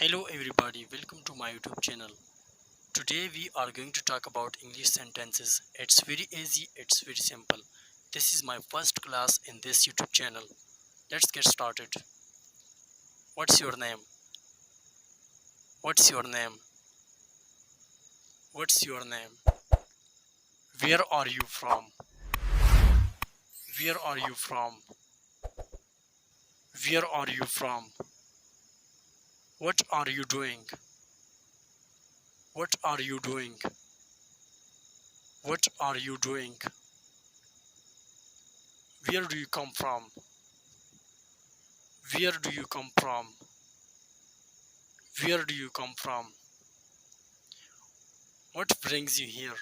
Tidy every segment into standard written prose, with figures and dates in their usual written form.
Hello everybody, welcome to my YouTube channel. Today we are going to talk about English sentences. It's very easy, it's very simple. This is my first class in this YouTube channel. Let's get started. What's your name? What's your name? What's your name? Where are you from? Where are you from? Where are you from? What are you doing? What are you doing? What are you doing? Where do you come from? Where do you come from? Where do you come from? What brings you here?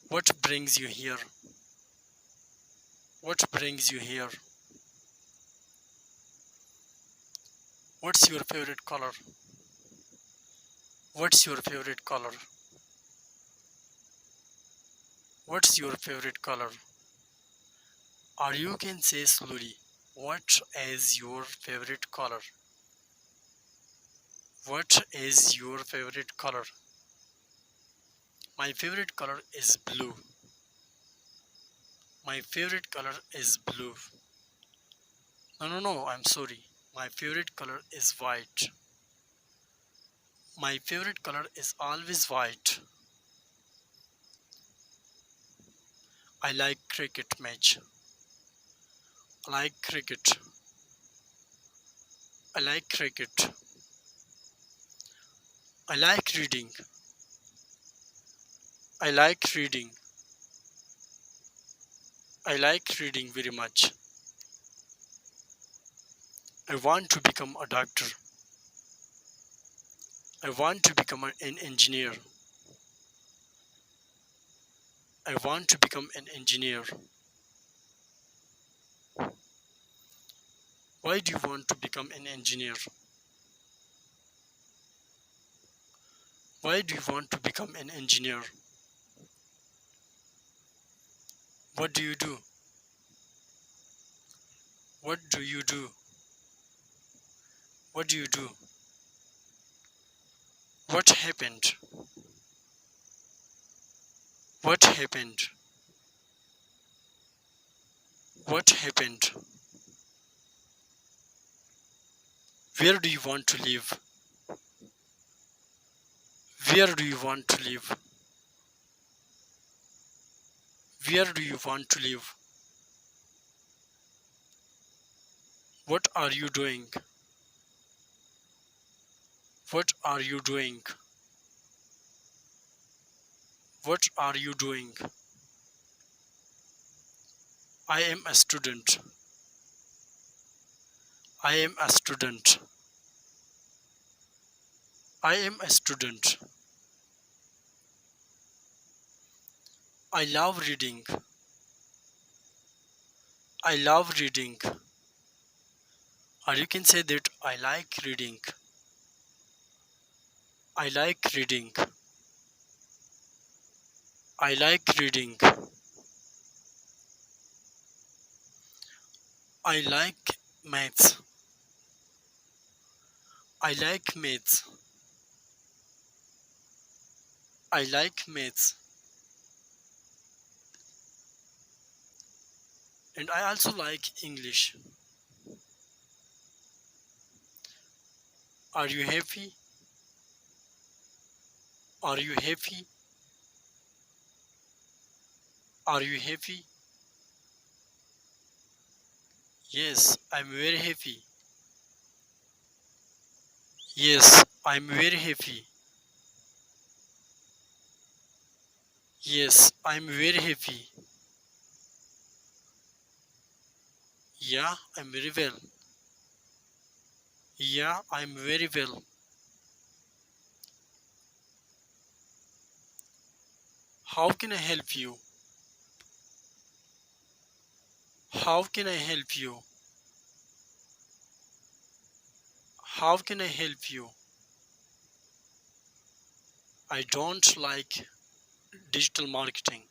What brings you here? What brings you here? What's your favorite color? What's your favorite color? What's your favorite color? Or you can say slowly, what is your favorite color? What is your favorite color? My favorite color is blue. My favorite color is blue. No, I'm sorry. My favorite color is white. My favorite color is always white. I like cricket match. I like cricket. I like cricket. I like reading. I like reading. I like reading very much. I want to become a doctor. I want to become an engineer. I want to become an engineer. Why do you want to become an engineer? Why do you want to become an engineer? What do you do? What do you do? What do you do? What happened? What happened? What happened? Where do you want to live? Where do you want to live? Where do you want to live? What are you doing? What are you doing? What are you doing? I am a student. I am a student. I am a student. I love reading. I love reading. Or you can say that I like reading. I like reading. I like reading. I like maths. I like maths. I like maths. And I also like English. Are you happy? Are you happy? Are you happy? Yes, I'm very happy. Yes, I'm very happy. Yes, I'm very happy. Yeah, I'm very well. Yeah, I'm very well. How can I help you? How can I help you? How can I help you? I don't like digital marketing.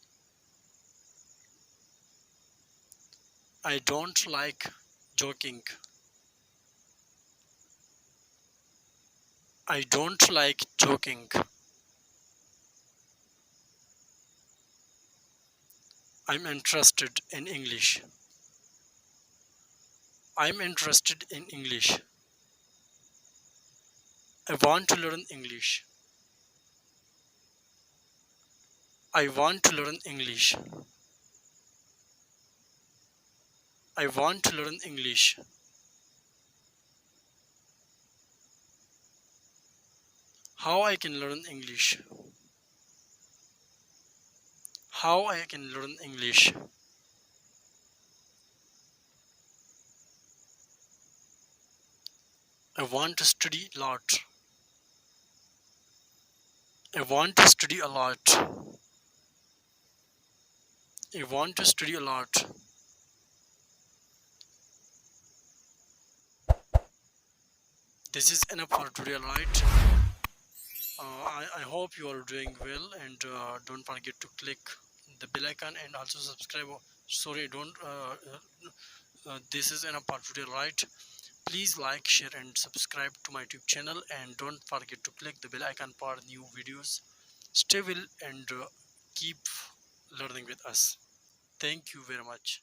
I don't like joking. I don't like joking. I'm interested in English. I'm interested in English. I want to learn English. I want to learn English. I want to learn English. How I can learn English? How I can learn English? I want to study a lot. I want to study a lot. I want to study a lot. This is enough for today, right? I hope you are doing well, and don't forget to click the bell icon and also subscribe. Sorry, don't. This is enough for today, right? Please like, share, and subscribe to my YouTube channel, and don't forget to click the bell icon for new videos. Stay well and keep learning with us. Thank you very much.